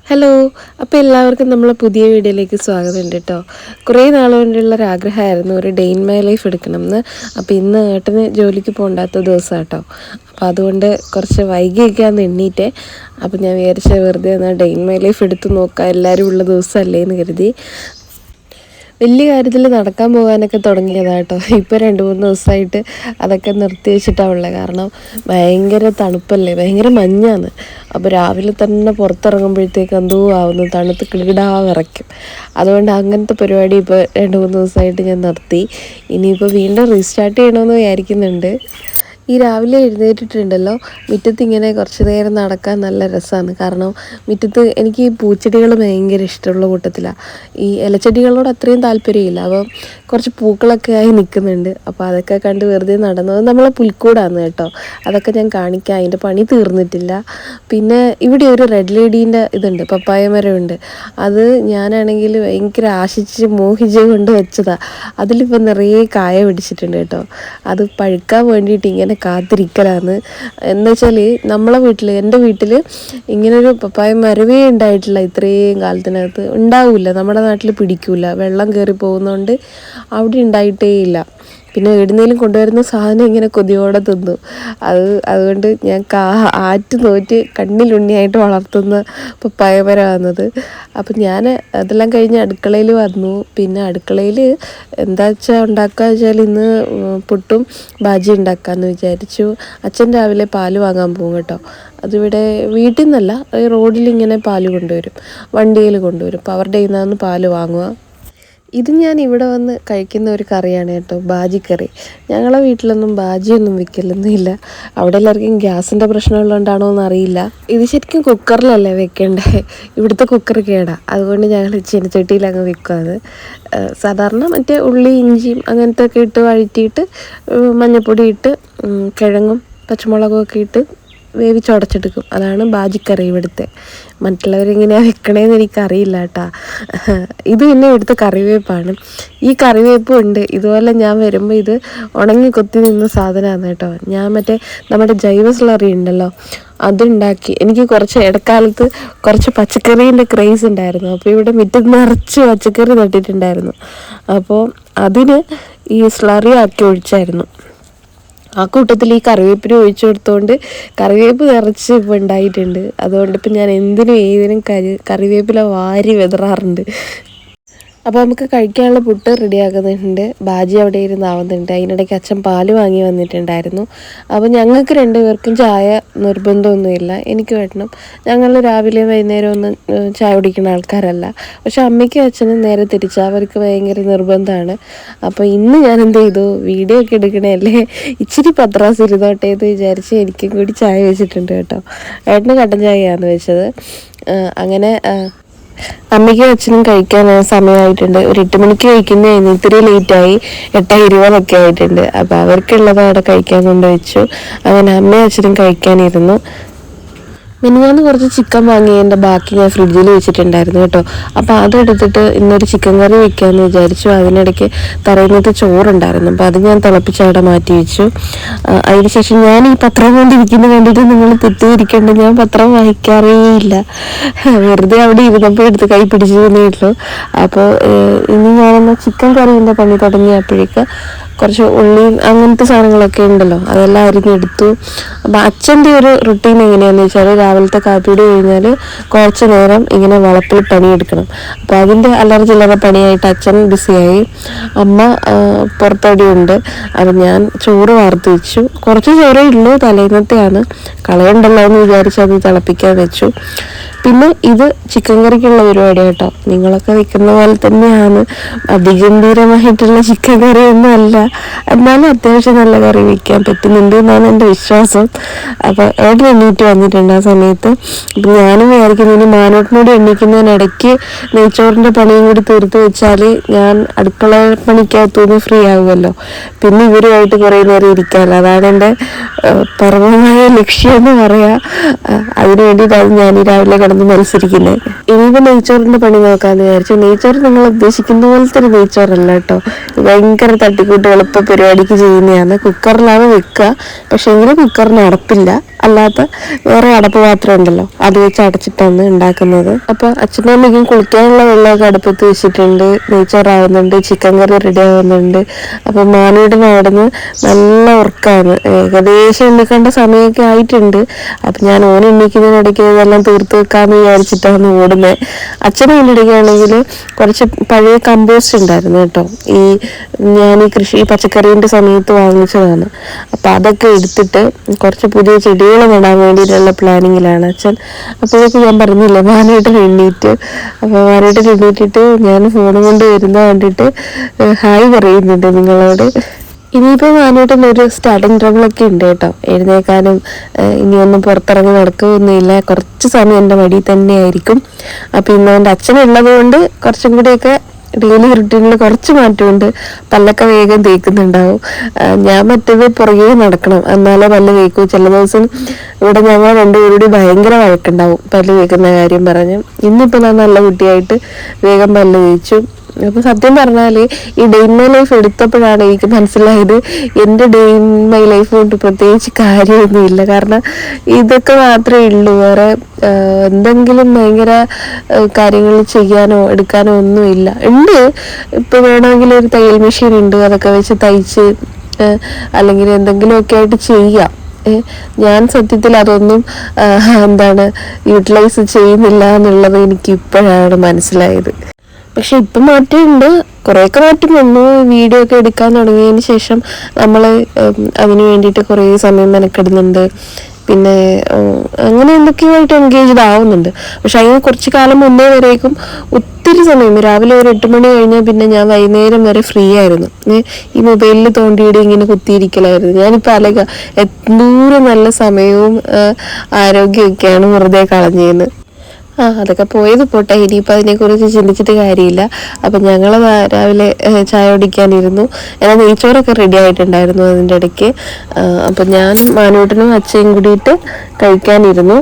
Hello, അപ്പോൾ എല്ലാവർക്കും നമ്മളെ പുതിയ വീഡിയോയിലേക്ക് സ്വാഗതം ഉണ്ട് കേട്ടോ. കുറേ നാൾ കൊണ്ടുള്ളൊരാഗ്രഹമായിരുന്നു ഒരു ഡേ ഇൻ മൈ ലൈഫ് എടുക്കണം എന്ന്. അപ്പോൾ ഇന്ന് ഏട്ടന് ജോലിക്ക് പോകണ്ടാത്ത ദിവസം കേട്ടോ. അപ്പോൾ അതുകൊണ്ട് കുറച്ച് വൈകിയൊക്കെയാണ് എണ്ണീറ്റേ. അപ്പോൾ ഞാൻ വിചാരിച്ച വെറുതെ എന്നാൽ ഡേ ഇൻ മൈ ലൈഫ് എടുത്ത് നോക്കാം, എല്ലാവരും ഉള്ള ദിവസമല്ലേ എന്ന് കരുതി. വലിയ കാര്യത്തിൽ നടക്കാൻ പോകാനൊക്കെ തുടങ്ങിയതാണ് കേട്ടോ. ഇപ്പോൾ 2-3 ദിവസമായിട്ട് അതൊക്കെ നിർത്തി വെച്ചിട്ടാണ് ഉള്ളത്. കാരണം ഭയങ്കര തണുപ്പല്ലേ, ഭയങ്കര മഞ്ഞാണ്. അപ്പോൾ രാവിലെ തന്നെ പുറത്തിറങ്ങുമ്പോഴത്തേക്ക് എന്തോ ആവുന്നു, തണുത്ത് കിളികിടാ വിറയ്ക്കും. അതുകൊണ്ട് അങ്ങനത്തെ പരിപാടി ഇപ്പോൾ 2-3 ദിവസമായിട്ട് ഞാൻ നിർത്തി. ഇനിയിപ്പോൾ വീണ്ടും റീസ്റ്റാർട്ട് ചെയ്യണമെന്ന് വിചാരിക്കുന്നുണ്ട്. ഈ രാവിലെ എഴുന്നേറ്റിട്ടുണ്ടല്ലോ, മുറ്റത്ത് ഇങ്ങനെ കുറച്ച് നേരം നടക്കാൻ നല്ല രസമാണ്. കാരണം മുറ്റത്ത് എനിക്ക് ഈ പൂച്ചെടികൾ ഭയങ്കര ഇഷ്ടമുള്ള കൂട്ടത്തിലാണ്. ഈ ഇലച്ചെടികളോട് അത്രയും താല്പര്യമില്ല. അപ്പോൾ കുറച്ച് പൂക്കളൊക്കെ ആയി നിൽക്കുന്നുണ്ട്. അപ്പോൾ അതൊക്കെ കണ്ട് വെറുതെ നടന്നത് നമ്മളെ പുൽക്കൂടാണ് കേട്ടോ. അതൊക്കെ ഞാൻ കാണിക്കാം, അതിൻ്റെ പണി തീർന്നിട്ടില്ല. പിന്നെ ഇവിടെ ഒരു റെഡ് ലേഡീൻ്റെ ഇതുണ്ട്, പപ്പായ മരമുണ്ട്. അത് ഞാനാണെങ്കിൽ ഭയങ്കര ആശിച്ച് മോഹിച്ച് കൊണ്ട് വെച്ചതാണ്. അതിലിപ്പോൾ നിറയെ കായ പിടിച്ചിട്ടുണ്ട് കേട്ടോ. അത് പഴുക്കാൻ വേണ്ടിയിട്ട് ഇങ്ങനെ കാത്തിരിക്കലാണ്. എന്ന് വെച്ചാൽ നമ്മളെ വീട്ടിൽ, എൻ്റെ വീട്ടിൽ ഇങ്ങനൊരു പപ്പായ മരവേ ഉണ്ടായിട്ടില്ല. ഇത്രയും കാലത്തിനകത്ത് ഉണ്ടാവില്ല, നമ്മുടെ നാട്ടിൽ പിടിക്കില്ല, വെള്ളം കയറി പോകുന്നതുകൊണ്ട് അവിടെ ഉണ്ടായിട്ടേ ഇല്ല. പിന്നെ എവിടുന്നേലും കൊണ്ടുവരുന്ന സാധനം ഇങ്ങനെ കൊതിയോടെ തിന്നു. അതുകൊണ്ട് ഞാൻ ആറ്റ് നോറ്റ് കണ്ണിലുണ്ണിയായിട്ട് വളർത്തുന്ന പപ്പായ മരമാണത്. അപ്പം ഞാൻ അതെല്ലാം കഴിഞ്ഞ് അടുക്കളയിൽ വന്നു. പിന്നെ അടുക്കളയിൽ എന്താ വെച്ചാൽ ഉണ്ടാക്കുക വെച്ചാൽ ഇന്ന് പുട്ടും ബാജി ഉണ്ടാക്കാമെന്ന് വിചാരിച്ചു. അച്ഛൻ രാവിലെ പാല് വാങ്ങാൻ പോകും കേട്ടോ. അതിവിടെ വീട്ടിൽ നിന്നല്ല, റോഡിലിങ്ങനെ പാല് കൊണ്ടുവരും, വണ്ടിയിൽ കൊണ്ടുവരും. അപ്പോൾ അവരുടെ കയ്യിൽ നിന്നാണ് പാല് വാങ്ങുക. ഇത് ഞാൻ ഇവിടെ വന്ന് കഴിക്കുന്ന ഒരു കറിയാണ് കേട്ടോ, ബാജിക്കറി. ഞങ്ങളെ വീട്ടിലൊന്നും ബാജിയൊന്നും വെക്കലൊന്നും ഇല്ല. അവിടെ എല്ലാവർക്കും ഗ്യാസിൻ്റെ പ്രശ്നമുള്ളതുകൊണ്ടാണോ എന്നറിയില്ല. ഇത് ശരിക്കും കുക്കറിലല്ലേ വെക്കേണ്ടേ, ഇവിടുത്തെ കുക്കർ കേടാ. അതുകൊണ്ട് ഞങ്ങൾ ചീനച്ചട്ടിയിൽ അങ്ങ് വെക്കുകയാണ്. സാധാരണ മറ്റേ ഉള്ളി ഇഞ്ചിയും അങ്ങനത്തെ ഒക്കെ ഇട്ട് വഴറ്റിയിട്ട് മഞ്ഞൾപ്പൊടി ഇട്ട് കിഴങ്ങും പച്ചമുളകും ഒക്കെ ഇട്ട് വേവിച്ചുടച്ചെടുക്കും. അതാണ് ബാജിക്കറി ഇവിടുത്തെ. മറ്റുള്ളവരെങ്ങനെയാണ് വെക്കണേന്ന് എനിക്കറിയില്ല കേട്ടോ. ഇത് പിന്നെ ഇവിടുത്തെ കറിവേപ്പാണ്. ഈ കറിവേപ്പും ഉണ്ട്. ഇതുപോലെ ഞാൻ വരുമ്പോൾ ഇത് ഉണങ്ങി കൊത്തി നിന്ന സാധനമാണ് കേട്ടോ. ഞാൻ മറ്റേ നമ്മുടെ ജൈവ സ്ലറി ഉണ്ടല്ലോ, അതുണ്ടാക്കി. എനിക്ക് കുറച്ച് ഇടക്കാലത്ത് കുറച്ച് പച്ചക്കറീൻ്റെ ക്രേസ് ഉണ്ടായിരുന്നു. അപ്പോൾ ഇവിടെ മുറ്റത്ത് നിറച്ച് പച്ചക്കറി നട്ടിട്ടുണ്ടായിരുന്നു. അപ്പോൾ അതിന് ഈ സ്ലറി ആക്കി ഒഴിച്ചായിരുന്നു. ആ കൂട്ടത്തിൽ ഈ കറിവേപ്പിന് ഒഴിച്ചു കൊടുത്തുകൊണ്ട് കറിവേപ്പ് നിറച്ച് ഇപ്പോൾ ഉണ്ടായിട്ടുണ്ട്. അതുകൊണ്ട് ഇപ്പം ഞാൻ എന്തിനും ഏതിനും കറിവേപ്പില വാരി വിതറാറുണ്ട്. അപ്പോൾ നമുക്ക് കഴിക്കാനുള്ള പുട്ട് റെഡിയാക്കുന്നുണ്ട്. ബാജി അവിടെ ഇരുന്നാവുന്നുണ്ട്. അതിനിടയ്ക്ക് അച്ഛൻ പാല് വാങ്ങി വന്നിട്ടുണ്ടായിരുന്നു. അപ്പോൾ ഞങ്ങൾക്ക് 2 പേർക്കും ചായ നിർബന്ധമൊന്നുമില്ല. എനിക്ക് വേണം. ഞങ്ങൾ രാവിലെ വൈകുന്നേരം ഒന്നും ചായ കുടിക്കുന്ന ആൾക്കാരല്ല. പക്ഷെ അമ്മയ്ക്കും അച്ഛനും നേരെ തിരിച്ച്, അവർക്ക് ഭയങ്കര നിർബന്ധമാണ്. അപ്പോൾ ഇന്ന് ഞാൻ എന്ത് ചെയ്തു, വീഡിയോ ഒക്കെ എടുക്കണല്ലേ, ഇച്ചിരി പത്രാസ് ഇരുന്നോട്ടെ എന്ന് വിചാരിച്ച് എനിക്കും കൂടി ചായ വെച്ചിട്ടുണ്ട് കേട്ടോ. ഏട്ടന് കട്ടൻ ചായയാണ് വെച്ചത്. അങ്ങനെ അമ്മയ്ക്കും അച്ഛനും കഴിക്കാൻ സമയമായിട്ടുണ്ട്. ഒരു 8 മണിക്ക് കഴിക്കുന്നതായിരുന്നു. ഇത്തിരി ലേറ്റായി, 8:20 ആയിട്ടുണ്ട്. അപ്പോൾ അവർക്കുള്ളത് അവിടെ കഴിക്കാൻ കൊണ്ടുവച്ചു. അങ്ങനെ അമ്മയും അച്ഛനും കഴിക്കാനിരുന്നു. മിനിഞ്ഞാന്ന് കുറച്ച് ചിക്കൻ വാങ്ങിയതിൻ്റെ ബാക്കി ഞാൻ ഫ്രിഡ്ജിൽ വെച്ചിട്ടുണ്ടായിരുന്നു കേട്ടോ. അപ്പോൾ അതെടുത്തിട്ട് ഇന്നൊരു ചിക്കൻ കറി വെക്കാമെന്ന് വിചാരിച്ചു. അതിനിടയ്ക്ക് തറയുന്നത്തെ ചോറുണ്ടായിരുന്നു. അപ്പോൾ അത് ഞാൻ തിളപ്പിച്ച് അവിടെ മാറ്റി വെച്ചു. അതിനുശേഷം ഞാൻ ഈ പത്രം കൊണ്ടിരിക്കുന്നത് കണ്ടിട്ട് നിങ്ങൾ തെറ്റിയിരിക്കേണ്ട, ഞാൻ പത്രം വായിക്കാറേ ഇല്ല. വെറുതെ അവിടെ ഇരുന്നപ്പോൾ എടുത്ത് കൈ പിടിച്ചു തന്നേ ഉള്ളൂ. അപ്പോൾ ഇനി ഞാനെന്നാൽ ചിക്കൻ കറീൻ്റെ പണി തുടങ്ങിയപ്പോഴേക്ക് കുറച്ച് ഉള്ളി അങ്ങനത്തെ സാധനങ്ങളൊക്കെ ഉണ്ടല്ലോ, അതെല്ലാം അരിഞ്ഞെടുത്തു. അപ്പം അച്ഛൻ്റെ ഒരു റുട്ടീൻ എങ്ങനെയാണെന്ന് വെച്ചാൽ, രാവിലത്തെ കാപ്പിയുടെ കഴിഞ്ഞാൽ കുറച്ച് നേരം ഇങ്ങനെ വളപ്പിൽ പണിയെടുക്കണം. അപ്പോൾ അതിൻ്റെ അല്ലറ പണിയായിട്ട് അച്ഛൻ ബിസിയായി. അമ്മ പുറത്തടിയുണ്ട്. അപ്പം ഞാൻ ചോറ് വാർത്ത് വെച്ചു. കുറച്ച് ചോറേ ഉള്ളൂ, തലേന്നത്തെയാണ്, കളയണ്ടല്ലോ എന്ന് വിചാരിച്ച് അത് തിളപ്പിക്കാൻ വെച്ചു. പിന്നെ ഇത് ചിക്കൻ കറിക്കുള്ള പരിപാടി കേട്ടോ. നിങ്ങളൊക്കെ വെക്കുന്ന പോലെ തന്നെയാണ്, അതിഗംഭീരമായിട്ടുള്ള ചിക്കൻ കറിയൊന്നും അല്ല. എന്നാലും അത്യാവശ്യം നല്ല കറി വയ്ക്കാൻ പറ്റുന്നുണ്ട് എന്നാണ് എൻ്റെ വിശ്വാസം. അപ്പോൾ ഏട്ടൻ എണ്ണീറ്റ് വന്നിട്ടുണ്ട് ആ സമയത്ത്. അപ്പം ഞാനും വിചാരിക്കുന്നതിന് മാനോട്ടിനോട് എണ്ണീക്കുന്നതിനിടയ്ക്ക് നെയ്ച്ചോറിൻ്റെ പണിയും കൂടി തീർത്ത് വെച്ചാൽ ഞാൻ അടുക്കള പണിക്കകത്തുനിന്ന് ഫ്രീ ആകുമല്ലോ. പിന്നെ ഇവരുമായിട്ട് കുറേ നേരം ഇരിക്കാമല്ലോ. അതാണ് എൻ്റെ പരമമായ ലക്ഷ്യം എന്ന് പറയാം. അതിനു വേണ്ടിയിട്ടാണ് ഞാൻ ഈ രാവിലെ കിടന്ന് മത്സരിക്കുന്നത്. ഇനിയിപ്പോൾ നെയ്ച്ചോറിൻ്റെ പണി നോക്കാമെന്ന് വിചാരിച്ചു. നെയ്ച്ചോറ് നിങ്ങൾ ഉദ്ദേശിക്കുന്ന പോലത്തെ ഒരു നെയ്ച്ചോറല്ല കേട്ടോ. ഭയങ്കര തട്ടിക്കൂട്ട് എളുപ്പ പരിപാടിക്ക് ചെയ്യുന്നതാണ്. കുക്കറിലാണ് വെക്കുക, പക്ഷെ എങ്കിലും കുക്കറിന് അടപ്പില്ല, അല്ലാത്ത വേറെ അടപ്പ് പാത്രം ഉണ്ടല്ലോ അത് വെച്ച് അടച്ചിട്ടാണ് ഉണ്ടാക്കുന്നത്. അപ്പൊ അച്ഛനും അമ്മയ്ക്കും കുളിക്കാനുള്ള വെള്ളമൊക്കെ അടുപ്പത്ത് വെച്ചിട്ടുണ്ട്. നെയ്ച്ചോറാവുന്നുണ്ട്, ചിക്കൻ കറി റെഡി ആവുന്നുണ്ട്. അപ്പൊ മാനൂട്ടിന് അവിടുന്ന് നല്ല ഉറക്കാണ്. ഏകദേശം എണ്ണിക്കേണ്ട സമയമൊക്കെ ആയിട്ടുണ്ട്. അപ്പൊ ഞാൻ ഓൻ എണ്ണിക്കുന്നതിനിടയ്ക്ക് ഇതെല്ലാം തീർത്ത് വെക്കാന്ന് വിചാരിച്ചിട്ടാണ് ഓടുന്നത്. അച്ഛനും ഇതിനിടയ്ക്കാണെങ്കിൽ കുറച്ച് പഴയ കമ്പോസ്റ്റ് ഉണ്ടായിരുന്നു കേട്ടോ, ഞാൻ ഈ പച്ചക്കറീൻ്റെ സമയത്ത് വാങ്ങിച്ചതാണ്. അപ്പം അതൊക്കെ എടുത്തിട്ട് കുറച്ച് പുതിയ ചെടികൾ നടാൻ വേണ്ടിയിട്ടുള്ള പ്ലാനിങ്ങിലാണ് അച്ഛൻ. അപ്പോഴേക്കും ഞാൻ പറഞ്ഞില്ലേ മാനായിട്ട് എണ്ണീറ്റ്. അപ്പോൾ മാനായിട്ട് എണ്ണീറ്റിട്ട് ഞാൻ ഫോൺ കൊണ്ട് വരുന്ന കണ്ടിട്ട് ഹായ് പറയുന്നുണ്ട് നിങ്ങളോട്. ഇനിയിപ്പോൾ മാനൂട്ടൻ ഒരു സ്റ്റാർട്ടിങ് ട്രബിളൊക്കെ ഉണ്ട് കേട്ടോ. എഴുന്നേക്കാനും ഇനിയൊന്നും പുറത്തിറങ്ങി നടക്കുകയൊന്നുമില്ല. കുറച്ച് സമയം എൻ്റെ മടിയിൽ തന്നെ ആയിരിക്കും. അപ്പം ഇന്ന് എൻ്റെ അച്ഛനുള്ളത് കൊണ്ട് കുറച്ചും കൂടിയൊക്കെ ഡെയിലി റുട്ടീനിൽ കുറച്ച് മാറ്റമുണ്ട്. പല്ലൊക്കെ വേഗം തേക്കുന്നുണ്ടാവും. ഞാൻ മറ്റേത് പുറകെ നടക്കണം, എന്നാലേ പല്ല് തേക്കൂ. ചില ദിവസം ഇവിടെ ഞങ്ങൾ രണ്ടുപേരുടെ ഭയങ്കര വഴക്കുണ്ടാവും പല്ല് തേക്കുന്ന കാര്യം പറഞ്ഞ്. ഇന്നിപ്പോൾ ഞാൻ നല്ല കുട്ടിയായിട്ട് വേഗം പല്ല് തേച്ചു. അപ്പൊ സത്യം പറഞ്ഞാല് ഈ ഡേ ഇൻ മൈ ലൈഫ് എടുത്തപ്പോഴാണ് എനിക്ക് മനസ്സിലായത് എൻ്റെ ഡേ ഇൻ മൈ ലൈഫ് കൊണ്ട് പ്രത്യേകിച്ച് കാര്യമൊന്നുമില്ല. കാരണം ഇതൊക്കെ മാത്രമേ ഉള്ളൂ, വേറെ എന്തെങ്കിലും ഭയങ്കര കാര്യങ്ങൾ ചെയ്യാനോ എടുക്കാനോ ഒന്നുമില്ല. ഉണ്ട്, ഇപ്പൊ വേണമെങ്കിൽ ഒരു തയ്യൽ മെഷീൻ ഉണ്ട്, അതൊക്കെ വെച്ച് തയ്ച്ച് അല്ലെങ്കിൽ എന്തെങ്കിലുമൊക്കെ ആയിട്ട് ചെയ്യാം. ഞാൻ സത്യത്തിൽ അതൊന്നും യൂട്ടിലൈസ് ചെയ്യുന്നില്ല എന്നുള്ളത് എനിക്ക് ഇപ്പോഴാണ് മനസ്സിലായത്. പക്ഷെ ഇപ്പം മാറ്റമുണ്ട്, കുറേയൊക്കെ മാറ്റം വന്നു. വീഡിയോ ഒക്കെ എടുക്കാൻ തുടങ്ങിയതിന് ശേഷം നമ്മൾ അതിന് വേണ്ടിയിട്ട് കുറേ സമയം മെനക്കെടുന്നുണ്ട്. പിന്നെ അങ്ങനെ എന്തൊക്കെയായിട്ട് എൻഗേജ്ഡ് ആവുന്നുണ്ട്. പക്ഷെ അതിന് കുറച്ച് കാലം മുന്നേ വരേക്കും ഒത്തിരി സമയം, രാവിലെ ഒരു 8 മണി കഴിഞ്ഞാൽ പിന്നെ ഞാൻ വൈകുന്നേരം വരെ ഫ്രീ ആയിരുന്നു. ഈ മൊബൈലിൽ തോണ്ടിയിട്ട് ഇങ്ങനെ കുത്തിയിരിക്കലായിരുന്നു. ഞാനിപ്പോൾ അലക എന്തോരം നല്ല സമയവും ആരോഗ്യമൊക്കെയാണ് വെറുതെ കളഞ്ഞതെന്ന്. അതൊക്കെ പോയത് പോട്ടെ, ഇനിയിപ്പോൾ അതിനെക്കുറിച്ച് ചിന്തിച്ചിട്ട് കാര്യമില്ല. അപ്പം ഞങ്ങൾ രാവിലെ ചായ കുടിക്കാനിരുന്നു. എന്നാൽ നെയ്ച്ചോറൊക്കെ റെഡി ആയിട്ടുണ്ടായിരുന്നു അതിൻ്റെ ഇടയ്ക്ക്. അപ്പം ഞാനും മാനൂട്ടനും അച്ഛയും കൂടിയിട്ട് കഴിക്കാനിരുന്നു.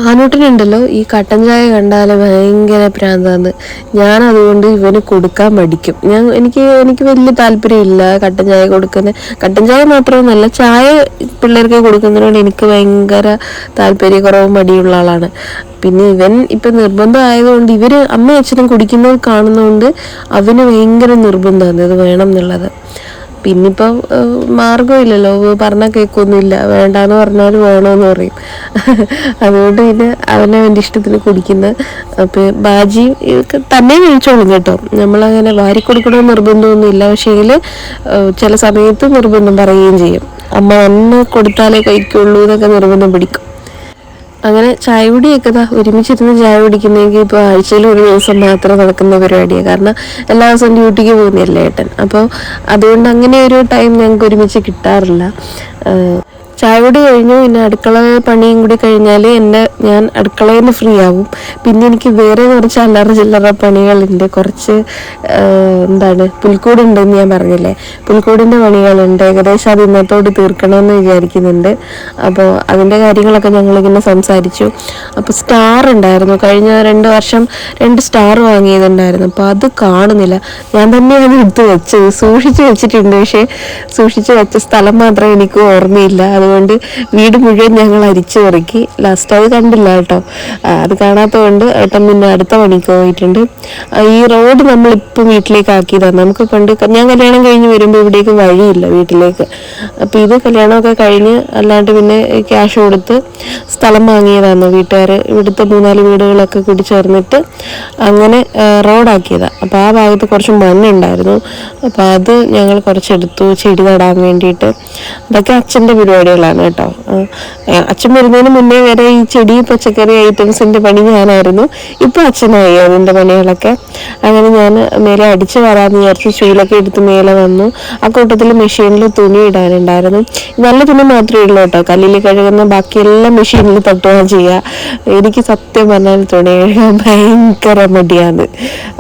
മാനൂട്ടനുണ്ടല്ലോ ഈ കട്ടൻ ചായ കണ്ടാൽ ഭയങ്കര പ്രാന്താന്ന്. ഞാൻ അതുകൊണ്ട് ഇവന് കൊടുക്കാൻ മടിക്കും. എനിക്ക് വലിയ താല്പര്യമില്ല കട്ടൻ ചായ കൊടുക്കുന്നത്. കട്ടൻ ചായ മാത്രമൊന്നുമല്ല, ചായ പിള്ളേർക്ക് കൊടുക്കുന്നതിനോട് എനിക്ക് ഭയങ്കര താല്പര്യക്കുറവും മടിയുള്ള ആളാണ്. പിന്നെ ഇവൻ ഇപ്പം നിർബന്ധം ആയതുകൊണ്ട് ഇവര് അമ്മയും അച്ഛനും കുടിക്കുന്നത് കാണുന്നതുകൊണ്ട് അവന് ഭയങ്കര നിർബന്ധമാണ് ഇത് വേണം എന്നുള്ളത്. പിന്നിപ്പം മാർഗമില്ലല്ലോ, പറഞ്ഞാൽ കേൾക്കൊന്നുമില്ല, വേണ്ടാന്ന് പറഞ്ഞാൽ വേണമെന്ന് പറയും. അതുകൊണ്ട് പിന്നെ അവൻ്റെ ഇഷ്ടത്തിന് കുടിക്കുന്നത്. അപ്പം ബാജി തന്നെ കഴിച്ചോളും കേട്ടോ, നമ്മളങ്ങനെ വാരി കൊടുക്കണമെന്ന് നിർബന്ധമൊന്നുമില്ല. പക്ഷേങ്കിൽ ചില സമയത്ത് നിർബന്ധം പറയുകയും ചെയ്യും. അമ്മ തന്നെ കൊടുത്താലേ കഴിക്കുള്ളൂ എന്നൊക്കെ നിർബന്ധം പിടിക്കും. അങ്ങനെ ചായ കുടിയൊക്കെ ഒരുമിച്ചിരുന്ന് ചായ കുടിക്കുന്നെങ്കിൽ ഇപ്പോൾ ആഴ്ചയിൽ ഒരു ദിവസം മാത്രം നടക്കുന്ന പരിപാടിയാണ്. കാരണം എല്ലാ ദിവസവും ഡ്യൂട്ടിക്ക് പോകുന്നതല്ലേ ഏട്ടൻ. അപ്പോൾ അതുകൊണ്ട് അങ്ങനെ ഒരു ടൈം ഞങ്ങൾക്ക് ഒരുമിച്ച് കിട്ടാറില്ല. ചായ കുടി കഴിഞ്ഞു, പിന്നെ അടുക്കള പണിയും കൂടി കഴിഞ്ഞാൽ ഞാൻ അടുക്കളയിൽ നിന്ന് ഫ്രീ ആവും. പിന്നെ എനിക്ക് വേറെ കുറച്ച് അല്ലറ ചില്ലറ പണികളുണ്ട്. കുറച്ച് പുൽക്കൂടുണ്ടെന്ന് ഞാൻ പറഞ്ഞില്ലേ, പുൽക്കൂടിൻ്റെ പണികളുണ്ട്. ഏകദേശം അത് ഇന്നത്തോട് തീർക്കണമെന്ന് വിചാരിക്കുന്നുണ്ട്. അപ്പോൾ അതിൻ്റെ കാര്യങ്ങളൊക്കെ ഞങ്ങളിങ്ങനെ സംസാരിച്ചു. അപ്പോൾ സ്റ്റാർ ഉണ്ടായിരുന്നു, കഴിഞ്ഞ 2 വർഷം 2 സ്റ്റാർ വാങ്ങിയതുണ്ടായിരുന്നു. അപ്പോൾ അത് കാണുന്നില്ല. ഞാൻ തന്നെയാണ് എടുത്ത് വെച്ചത്, സൂക്ഷിച്ച് വെച്ചിട്ടുണ്ട്. പക്ഷേ സൂക്ഷിച്ച് വെച്ച സ്ഥലം മാത്രം എനിക്ക് ഓർമ്മയില്ല. അതുകൊണ്ട് വീട് മുഴുവൻ ഞങ്ങൾ അരിച്ചു പെറുക്കി. ലാസ്റ്റ് അത് കണ്ടില്ല കേട്ടോ. അത് കാണാത്തതുകൊണ്ട് ഏട്ടൻ പിന്നെ അടുത്ത പണിക്ക് പോയിട്ടുണ്ട്. ഈ റോഡ് നമ്മളിപ്പോൾ വീട്ടിലേക്ക് ആക്കിയതാണ്. നമുക്ക് പണ്ട് ഞാൻ കല്യാണം കഴിഞ്ഞ് വരുമ്പോൾ ഇവിടേക്ക് വഴിയില്ല വീട്ടിലേക്ക്. അപ്പോൾ ഇത് കല്യാണമൊക്കെ കഴിഞ്ഞ് അല്ലാണ്ട് പിന്നെ ക്യാഷ് കൊടുത്ത് സ്ഥലം വാങ്ങിയതാണ് വീട്ടുകാർ. ഇവിടുത്തെ 3-4 വീടുകളൊക്കെ കൂടി ചേർന്നിട്ട് അങ്ങനെ റോഡാക്കിയതാണ്. അപ്പോൾ ആ ഭാഗത്ത് കുറച്ച് മണ്ണുണ്ടായിരുന്നു. അപ്പോൾ അത് ഞങ്ങൾ കുറച്ചെടുത്തു ചെടി നടാൻ വേണ്ടിയിട്ട്. അതൊക്കെ അച്ഛൻ്റെ പരിപാടികളാണ് കേട്ടോ. അച്ഛൻ വരുന്നതിന് മുന്നേ വരെ ഈ ചെടി പച്ചക്കറി ഐറ്റംസിൻ്റെ പണി ഞാനായിരുന്നു. ഇപ്പോൾ അച്ഛനായി അതിൻ്റെ പണികളൊക്കെ. അങ്ങനെ ഞാൻ മേലെ അടിച്ച് വരാമെന്ന് വിചാരിച്ച് ചൂലൊക്കെ എടുത്ത് മേലെ വന്നു. ആ കൂട്ടത്തിൽ മെഷീനിൽ തുണി ഇടാനുണ്ടായിരുന്നു. നല്ല തുണി മാത്രമേ ഉള്ളൂ കേട്ടോ, കല്ലിൽ കഴുകുന്ന ബാക്കിയെല്ലാം മെഷീനിൽ തട്ടുകയും ചെയ്യുക. എനിക്ക് സത്യം പറഞ്ഞാൽ തുണി കഴുകാൻ ഭയങ്കര മടിയാണ്.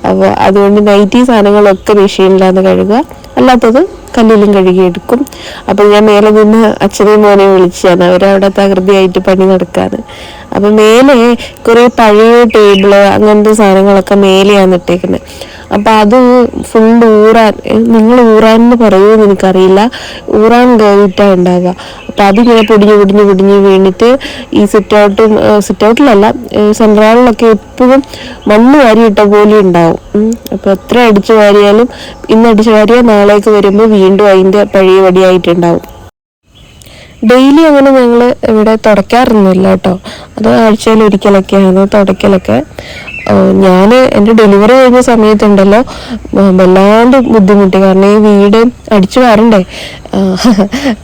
അപ്പോൾ അതുകൊണ്ട് നൈറ്റി സാധനങ്ങളൊക്കെ മെഷീനിലാണ് കഴുകുക, അല്ലാത്തത് കല്ലിലും കഴുകിയെടുക്കും. അപ്പം ഞാൻ മേലെ നിന്ന് അച്ഛനെയും മോനെയും വിളിച്ചാണ്, അവരവിടെ തകൃതിയായിട്ട് പണി നടക്കാണ്. അപ്പം മേലെ കുറേ പഴയ ടേബിള് അങ്ങനത്തെ സാധനങ്ങളൊക്കെ മേലെയാണ് ഇട്ടേക്കുന്നത്. അപ്പം അത് ഫുള്ള് ഊറാൻ, നിങ്ങൾ ഊറാനെന്ന് പറയുമെന്ന് എനിക്കറിയില്ല, ഊറാൻ കയറിയിട്ടാണ് ഉണ്ടാകുക. അപ്പം അതിങ്ങനെ പൊടിഞ്ഞ് വീണിട്ട് ഈ സിറ്റൗട്ടിലല്ല, സെൻട്രാളിലൊക്കെ എപ്പോഴും മണ്ണ് വാരിയിട്ട പോലെ ഉണ്ടാവും. അപ്പം എത്ര അടിച്ചു വാരിയാലും ഇന്ന് അടിച്ചു വാരിയാൽ നാളേക്ക് വരുമ്പോൾ വീണ്ടും അതിൻ്റെ പഴയ പടിയായിട്ടുണ്ടാവും. ഡെയിലി അങ്ങനെ ഞങ്ങൾ ഇവിടെ തുടയ്ക്കാറൊന്നുമില്ല കേട്ടോ. അത് ആഴ്ചയിൽ ഒരിക്കലൊക്കെയാണ് തുടയ്ക്കലൊക്കെ. ഞാൻ എൻ്റെ ഡെലിവറി കഴിഞ്ഞ സമയത്തുണ്ടല്ലോ വല്ലാണ്ട് ബുദ്ധിമുട്ടി, കാരണം ഈ വീട് അടിച്ചു വാരണ്ടേ.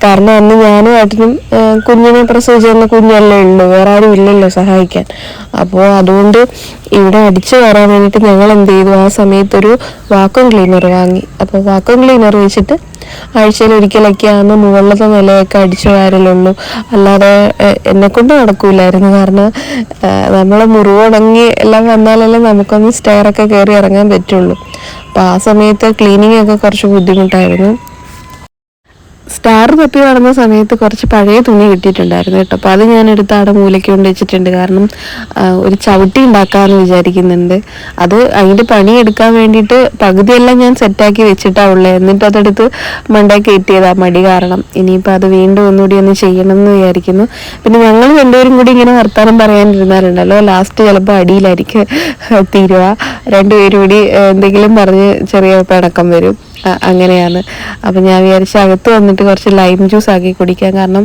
കാരണം അന്ന് ഞാനും ഏട്ടനും കുഞ്ഞിനെ പ്രസവിച്ചിരുന്ന കുഞ്ഞല്ലേ ഉള്ളൂ, വേറെ ആരും ഇല്ലല്ലോ സഹായിക്കാൻ. അപ്പോൾ അതുകൊണ്ട് ഇവിടെ അടിച്ചു വരാൻ വേണ്ടിയിട്ട് ഞങ്ങൾ എന്ത് ചെയ്തു, ആ സമയത്തൊരു വാക്വം ക്ലീനർ വാങ്ങി. അപ്പോൾ വാക്വം ക്ലീനർ വെച്ചിട്ട് ആഴ്ചയിൽ ഒരിക്കലൊക്കെയാണ് മുകളിലത്തെ നിലയൊക്കെ അടിച്ചു വാരലുള്ളൂ. അല്ലാതെ എന്നെക്കൊണ്ട് നടക്കൂലായിരുന്നു, കാരണം നമ്മളെ മുറിവുണങ്ങി എല്ലാം വന്നാലല്ലേ നമുക്കൊന്ന് സ്റ്റെയറൊക്കെ കയറി ഇറങ്ങാൻ പറ്റുള്ളൂ. അപ്പോൾ ആ സമയത്ത് ക്ലീനിങ് ഒക്കെ കുറച്ച് ബുദ്ധിമുട്ടായിരുന്നു. സ്റ്റാർ തപ്പി നടന്ന സമയത്ത് കുറച്ച് പഴയ തുണി കിട്ടിയിട്ടുണ്ടായിരുന്നു കേട്ടോ. അപ്പോൾ അത് ഞാൻ എടുത്ത് അവിടെ മൂലയ്ക്ക് കൊണ്ട് വെച്ചിട്ടുണ്ട്. കാരണം ഒരു ചവിട്ടി ഉണ്ടാക്കാമെന്ന് വിചാരിക്കുന്നുണ്ട്. അത് അതിൻ്റെ പണിയെടുക്കാൻ വേണ്ടിയിട്ട് പകുതിയെല്ലാം ഞാൻ സെറ്റാക്കി വെച്ചിട്ടാണ് ഉള്ളത്. എന്നിട്ട് അതെടുത്ത് മണ്ടയ്ക്ക് കയറ്റിയതാ മടി കാരണം. ഇനിയിപ്പോൾ അത് വീണ്ടും ഒന്നുകൂടി ഒന്ന് ചെയ്യണം എന്ന് വിചാരിക്കുന്നു. പിന്നെ ഞങ്ങൾ രണ്ടുപേരും കൂടി ഇങ്ങനെ വർത്താനം പറയാനിരുന്നാലുണ്ടല്ലോ, ലാസ്റ്റ് ചിലപ്പോൾ അടിയിലായിരിക്കും തീരുക. രണ്ടുപേരും കൂടി എന്തെങ്കിലും പറഞ്ഞ് ചെറിയ പിണക്കം വരും. അങ്ങനെയാണ്. അപ്പം ഞാൻ വിചാരിച്ച അകത്ത് വന്നിട്ട് കുറച്ച് ലൈം ജ്യൂസ് ആക്കി കുടിക്കാം. കാരണം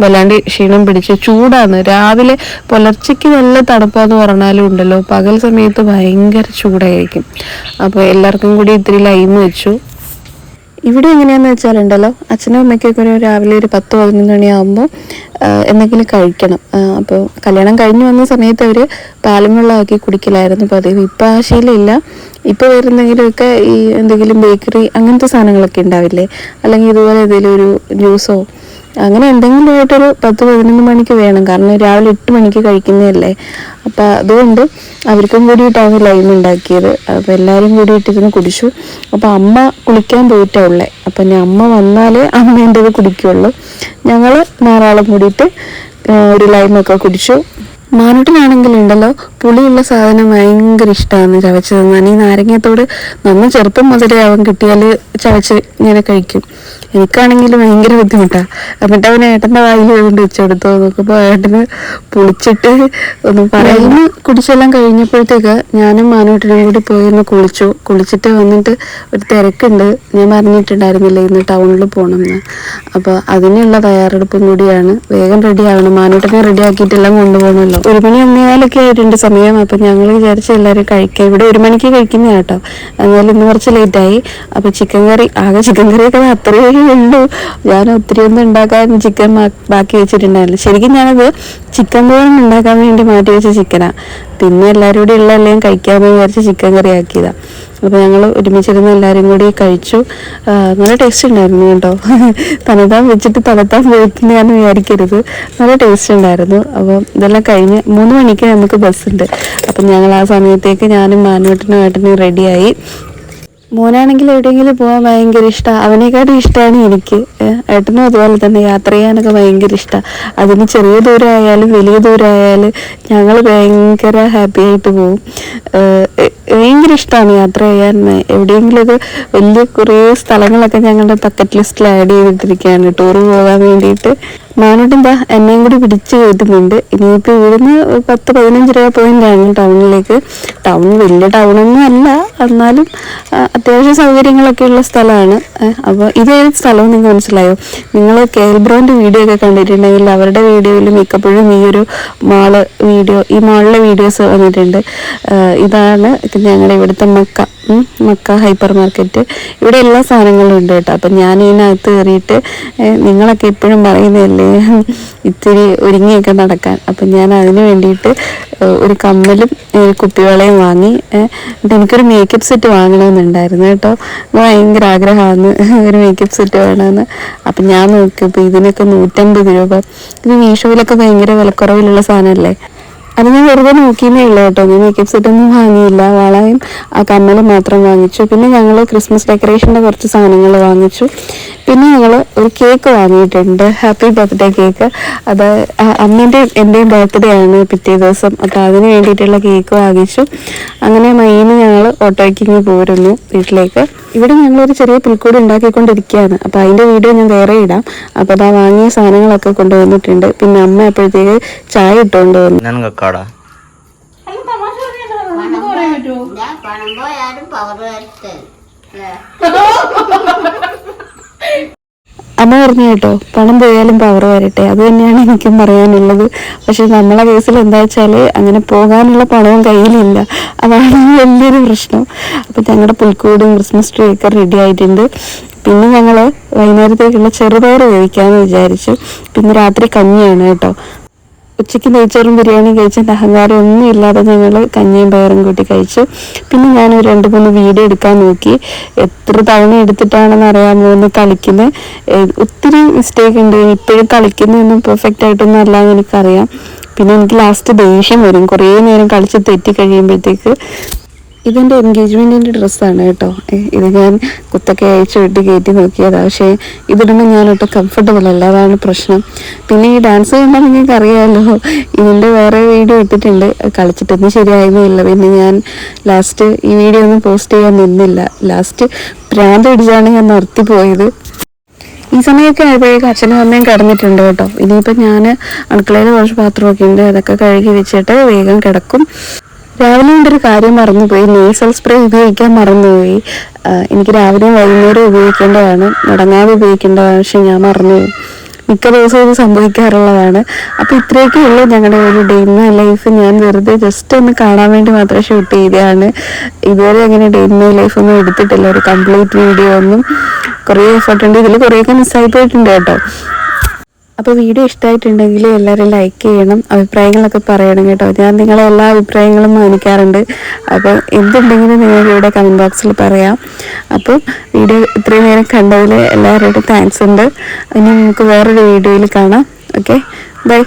വല്ലാണ്ട് ക്ഷീണം പിടിച്ച് ചൂടാണ്. രാവിലെ പുലർച്ചയ്ക്ക് നല്ല തണുപ്പാന്ന് പറഞ്ഞാലും ഉണ്ടല്ലോ, പകൽ സമയത്ത് ഭയങ്കര ചൂടായിരിക്കും. അപ്പോൾ എല്ലാവർക്കും കൂടി ഇത്തിരി ലൈം വെച്ചു. ഇവിടെ എങ്ങനെയാണെന്ന് വെച്ചാലുണ്ടല്ലോ, അച്ഛനും അമ്മയ്ക്കൊക്കെ ഒരു രാവിലെ ഒരു 10-11 മണിയാകുമ്പോൾ എന്തെങ്കിലും കഴിക്കണം. അപ്പോൾ കല്യാണം കഴിഞ്ഞ് വന്ന സമയത്ത് അവർ പാലും വെള്ളമാക്കി കുടിക്കലായിരുന്നു പതിവ്. ഇപ്പം ആ ശീലമില്ല. ഇപ്പോൾ വരുന്നെങ്കിലുമൊക്കെ ഈ എന്തെങ്കിലും ബേക്കറി അങ്ങനത്തെ സാധനങ്ങളൊക്കെ ഉണ്ടാവില്ലേ, അല്ലെങ്കിൽ ഇതുപോലെ എന്തെങ്കിലും ഒരു ജ്യൂസോ അങ്ങനെ എന്തെങ്കിലും ആയിട്ടൊരു 10-11 മണിക്ക് വേണം. കാരണം രാവിലെ 8 മണിക്ക് കഴിക്കുന്നതല്ലേ. അപ്പം അതുകൊണ്ട് അവർക്കും കൂടിയിട്ടാണ് ലൈം ഉണ്ടാക്കിയത്. അപ്പോൾ എല്ലാവരും കൂടിയിട്ടിരുന്ന് കുടിച്ചു. അപ്പോൾ അമ്മ കുളിക്കാൻ പോയിട്ടാണ് ഉള്ളത്. അപ്പം ഞാൻ അമ്മ വന്നാലേ അമ്മേൻ്റെത് കുടിക്കുള്ളൂ. ഞങ്ങൾ 4 ആളും കൂടിയിട്ട് ഒരു ലൈമൊക്കെ കുടിച്ചു. മാനൂട്ടിനാണെങ്കിലുണ്ടല്ലോ പുളിയുള്ള സാധനം ഭയങ്കര ഇഷ്ടമാണ് ചവച്ച് തിന്നാൻ. ഈ നാരങ്ങത്തോട് നമ്മൾ ചെറുപ്പം മുതലേ അവൻ കിട്ടിയാൽ ചവച്ച് ഇങ്ങനെ കഴിക്കും. എനിക്കാണെങ്കിൽ ഭയങ്കര ബുദ്ധിമുട്ടാണ്. എന്നിട്ട് അവൻ ഏട്ടൻ്റെ വായിൽ കൊണ്ട് വെച്ചെടുത്തു നോക്കുമ്പോൾ ഏട്ടന് പുളിച്ചിട്ട് ഒന്നും പറയുന്നു. കുടിച്ചെല്ലാം കഴിഞ്ഞപ്പോഴത്തേക്ക് ഞാനും മാനൂട്ടിനും കൂടി പോയിരുന്നു കുളിച്ചിട്ട് വന്നിട്ട് ഒരു തിരക്കുണ്ട്. ഞാൻ പറഞ്ഞിട്ടുണ്ടായിരുന്നില്ല ഇന്ന് ടൗണിൽ പോകണം എന്ന്. അപ്പോൾ അതിനുള്ള തയ്യാറെടുപ്പും കൂടിയാണ്. വേഗം റെഡി ആവണം, മാനൂട്ടിനെ റെഡി ആക്കിയിട്ടെല്ലാം കൊണ്ടുപോകണമല്ലോ. 1 മണി 1:15 ആയിട്ടുണ്ട് സമയം. അപ്പം ഞങ്ങൾ വിചാരിച്ച എല്ലാവരും കഴിക്കാം. ഇവിടെ 1 മണിക്ക് കഴിക്കുന്ന കേട്ടോ. എന്നാലും ഇന്ന് കുറച്ച് ലേറ്റായി. അപ്പോൾ ചിക്കൻ കറിയൊക്കെ അത്രയേ ഉള്ളൂ. ഞാൻ ഒത്തിരി ഒന്നും ഉണ്ടാക്കാൻ ചിക്കൻ ബാക്കി വെച്ചിട്ടുണ്ടായിരുന്നു. ശരിക്കും ഞാനത് ചിക്കൻ തോരൻ ഉണ്ടാക്കാൻ വേണ്ടി മാറ്റി വെച്ച ചിക്കനാണ്. പിന്നെ എല്ലാവരും കൂടി ഉള്ളതെല്ലാം കഴിക്കാമെന്ന് വിചാരിച്ച് ചിക്കൻ കറി ആക്കിയതാണ്. അപ്പോൾ ഞങ്ങൾ ഒരുമിച്ചിരുന്ന് എല്ലാവരും കൂടി കഴിച്ചു. നല്ല ടേസ്റ്റ് ഉണ്ടായിരുന്നു കേട്ടോ. തനതാൻ വെച്ചിട്ട് തനത്താൻ പോയിട്ടുണ്ടെന്ന് വിചാരിക്കരുത്, നല്ല ടേസ്റ്റ് ഉണ്ടായിരുന്നു. അപ്പോൾ ഇതെല്ലാം കഴിഞ്ഞ് 3 മണിക്ക് നമുക്ക് ബസ്സുണ്ട്. അപ്പം ഞങ്ങൾ ആ സമയത്തേക്ക് ഞാനും മാനൂട്ടനും റെഡിയായി. മോനാണെങ്കിൽ എവിടെയെങ്കിലും പോകാൻ ഭയങ്കര ഇഷ്ടമാണ്. അവനെക്കാട്ടും ഇഷ്ടമാണ് എനിക്ക്. ഏട്ടനും അതുപോലെ തന്നെ യാത്ര ചെയ്യാനൊക്കെ ഭയങ്കര ഇഷ്ടമാണ്. അതിന് ചെറിയ ദൂരമായാലും വലിയ ദൂരമായാലും ഞങ്ങൾ ഭയങ്കര ഹാപ്പി ആയിട്ട് പോവും. ഭയങ്കര ഇഷ്ടമാണ് യാത്ര ചെയ്യാൻ. എവിടെയെങ്കിലുമൊക്കെ വലിയ കുറേ സ്ഥലങ്ങളൊക്കെ ഞങ്ങളുടെ ബക്കറ്റ് ലിസ്റ്റിൽ ആഡ് ചെയ്തിട്ടിരിക്കുകയാണ് ടൂറ് പോകാൻ വേണ്ടിയിട്ട്. മാനോട്ടെന്താ എന്നെയും കൂടി പിടിച്ച് കയറ്റുന്നുണ്ട്. ഇനിയിപ്പോൾ ഇവിടുന്ന് 10-15 രൂപ പോയിന്റാണ് ടൗണിലേക്ക്. ടൗൺ വലിയ ടൗണൊന്നും അല്ല, എന്നാലും അത്യാവശ്യം സൗകര്യങ്ങളൊക്കെ ഉള്ള സ്ഥലമാണ്. അപ്പോൾ ഇതേത് സ്ഥലവും നിങ്ങൾക്ക് മനസ്സിലായോ? നിങ്ങൾ കേൽബ്രോൻ്റെ വീഡിയോ ഒക്കെ കണ്ടിട്ടുണ്ടെങ്കിൽ അവരുടെ വീഡിയോയിൽ മിക്കപ്പോഴും ഈ ഒരു ഈ മാളിലെ വീഡിയോസ് വന്നിട്ടുണ്ട്. ഇതാണ് ഞങ്ങളുടെ ഇവിടുത്തെ മക്ക ഹൈപ്പർ മാർക്കറ്റ്. ഇവിടെ എല്ലാ സാധനങ്ങളും ഉണ്ട് കേട്ടോ. അപ്പം ഞാൻ ഇതിനകത്ത് കയറിയിട്ട് നിങ്ങളൊക്കെ എപ്പോഴും പറയുന്നതല്ലേ ഇത്തിരി ഒരുങ്ങിയൊക്കെ നടക്കാൻ. അപ്പം ഞാൻ അതിന് വേണ്ടിയിട്ട് ഒരു കമ്മലും ഒരു കുപ്പിവളയും വാങ്ങി. എന്നിട്ട് എനിക്കൊരു മേക്കപ്പ് സെറ്റ് വാങ്ങണമെന്നുണ്ടായിരുന്നു കേട്ടോ. ഭയങ്കര ആഗ്രഹമാണ് ഒരു മേക്കപ്പ് സെറ്റ് വേണമെന്ന്. അപ്പം ഞാൻ നോക്കിയപ്പോൾ ഇതിനൊക്കെ 150 രൂപ. ഇത് മീഷോയിലൊക്കെ ഭയങ്കര വിലക്കുറവിലുള്ള സാധനമല്ലേ. അത് ഞാൻ വെറുതെ നോക്കിയേ ഉള്ളൂ കേട്ടോ. ഞാൻ മേക്കപ്പ് സെറ്റൊന്നും വാങ്ങിയില്ല, വളയും ആ കമ്മലും മാത്രം വാങ്ങിച്ചു. പിന്നെ ഞങ്ങൾ ക്രിസ്മസ് ഡെക്കറേഷൻ്റെ കുറച്ച് സാധനങ്ങൾ വാങ്ങിച്ചു. പിന്നെ ഞങ്ങൾ ഒരു കേക്ക് വാങ്ങിയിട്ടുണ്ട്, ഹാപ്പി ബർത്ത്ഡേ കേക്ക്. അത് എൻ്റെയും ബർത്ത്ഡേ ആണ് പിറ്റേ ദിവസം. അപ്പോൾ അതിന് വേണ്ടിയിട്ടുള്ള കേക്ക് വാങ്ങിച്ചു. അങ്ങനെ മൈന് ഞങ്ങൾ ഓട്ടോയ്ക്ക് പോരുന്നു വീട്ടിലേക്ക്. ഇവിടെ ഞങ്ങളൊരു ചെറിയ പുൽക്കൂട് ഉണ്ടാക്കിക്കൊണ്ടിരിക്കുകയാണ്. അപ്പോൾ അതിൻ്റെ വീഡിയോ ഞാൻ വേറെ ഇടാം. അപ്പോൾ അതാ വാങ്ങിയ സാധനങ്ങളൊക്കെ കൊണ്ടുവന്നിട്ടുണ്ട്. പിന്നെ അമ്മ അപ്പോഴത്തേക്ക് ചായ ഇട്ടുകൊണ്ട് വന്നു. അമ്മ പറഞ്ഞു കേട്ടോ, പണം പോയാലും പവർ വരട്ടെ, അത് തന്നെയാണ് എനിക്കും പറയാനുള്ളത്. പക്ഷെ നമ്മളെ കേസിൽ എന്താ വെച്ചാൽ അങ്ങനെ പോകാനുള്ള പണവും കയ്യിലില്ല, അതാണ് വലിയൊരു പ്രശ്നം. അപ്പം ഞങ്ങളുടെ പുൽക്കൂടും ക്രിസ്മസ് ട്രീ ഒക്കെ റെഡി ആയിട്ടുണ്ട്. പിന്നെ ഞങ്ങൾ വൈകുന്നേരത്തേക്കുള്ള ചെറുപയർ കഴിക്കാമെന്ന് വിചാരിച്ചു. പിന്നെ രാത്രി കഞ്ഞിയാണ് കേട്ടോ. ഉച്ചയ്ക്ക് നെയ്ച്ചോറും ബിരിയാണിയും കഴിച്ചതിൻ്റെ അഹങ്കാരം ഒന്നും ഇല്ലാതെ ഞങ്ങൾ കഞ്ഞിയും പയറും കൂട്ടി കഴിച്ചു. പിന്നെ ഞാൻ ഒരു 2-3 വീഡിയോ എടുക്കാൻ നോക്കി. എത്ര തവണ എടുത്തിട്ടാണെന്ന് അറിയാമോ ഒന്ന് കളിക്കുന്നത്. ഒത്തിരി മിസ്റ്റേക്ക് ഉണ്ട്. ഇപ്പോഴും കളിക്കുന്നതൊന്നും പെർഫെക്റ്റ് ആയിട്ടൊന്നും അല്ലാന്ന് എനിക്കറിയാം. പിന്നെ എനിക്ക് ലാസ്റ്റ് ദേഷ്യം വരും കുറേ നേരം കളിച്ച് തെറ്റി കഴിയുമ്പോഴത്തേക്ക്. ഇതെൻ്റെ എൻഗേജ്മെൻറ്റിൻ്റെ ഡ്രസ്സാണ് കേട്ടോ. ഇത് ഞാൻ കുത്തൊക്കെ അയച്ച് വെട്ടി കയറ്റി നോക്കിയതാണ്. പക്ഷേ ഇതിടുമ്പോൾ ഞാനൊട്ടും കംഫർട്ടബിൾ അല്ല, അതാണ് പ്രശ്നം. പിന്നെ ഈ ഡാൻസ് കണ്ടാൽ നിങ്ങൾക്ക് അറിയാമല്ലോ, ഇതിൻ്റെ വേറെ വീഡിയോ ഇട്ടിട്ടുണ്ട്. കളിച്ചിട്ടൊന്നും ശരിയായിരുന്നില്ല. പിന്നെ ഞാൻ ലാസ്റ്റ് ഈ വീഡിയോ ഒന്നും പോസ്റ്റ് ചെയ്യാൻ നിന്നില്ല. ലാസ്റ്റ് ഭ്രാന്ത് പിടിച്ചാണ് ഞാൻ നിർത്തിപ്പോയത്. ഈ സമയമൊക്കെ ആയപ്പോഴേക്കും അച്ഛനും അമ്മയും കിടന്നിട്ടുണ്ട് കേട്ടോ. ഇനിയിപ്പോൾ ഞാൻ അടുക്കളയിൽ കുറച്ച് പാത്രമൊക്കെ ഉണ്ട്, അതൊക്കെ കഴുകി വെച്ചിട്ട് വേഗം കിടക്കും. രാവിലെ കൊണ്ടൊരു കാര്യം മറന്നുപോയി, നേസൽ സ്പ്രേ ഉപയോഗിക്കാൻ മറന്നുപോയി. എനിക്ക് രാവിലെയും വൈകുന്നേരം ഉപയോഗിക്കേണ്ടതാണ്, മുടങ്ങാതെ ഉപയോഗിക്കേണ്ടതാണ്. പക്ഷെ ഞാൻ മറന്നുപോയി. മിക്ക ദിവസവും ഇത് സംഭവിക്കാറുള്ളതാണ്. അപ്പോൾ ഇത്രയൊക്കെ ഉള്ളൂ ഞങ്ങളുടെ ഒരു ഡേ ഇൻ മൈ ലൈഫ്. ഞാൻ വെറുതെ ജസ്റ്റ് ഒന്ന് കാണാൻ വേണ്ടി മാത്രം ഷൂട്ട് ചെയ്തതാണ്. ഇതുവരെ അങ്ങനെ ഡേ ഇൻ മൈ ലൈഫ് ഒന്നും എടുത്തിട്ടില്ല, ഒരു കംപ്ലീറ്റ് വീഡിയോ ഒന്നും. കുറേ എഫർട്ട് ഉണ്ട്, ഇതിൽ കുറേയൊക്കെ മിസ്സായി പോയിട്ടുണ്ട് കേട്ടോ. അപ്പോൾ വീഡിയോ ഇഷ്ടമായിട്ടുണ്ടെങ്കിൽ എല്ലാവരും ലൈക്ക് ചെയ്യണം, അഭിപ്രായങ്ങളൊക്കെ പറയണം കേട്ടോ. ഞാൻ നിങ്ങളെ എല്ലാ അഭിപ്രായങ്ങളും മാനിക്കാറുണ്ട്. അപ്പോൾ എന്തുണ്ടെങ്കിലും നിങ്ങൾക്ക് ഇവിടെ കമൻറ്റ് ബോക്സിൽ പറയാം. അപ്പോൾ വീഡിയോ ഇത്രയും നേരം കണ്ടതിൽ എല്ലാവരോടും താങ്ക്സ് ഉണ്ട്. ഇനി നമുക്ക് വേറൊരു വീഡിയോയിൽ കാണാം. Okay, by.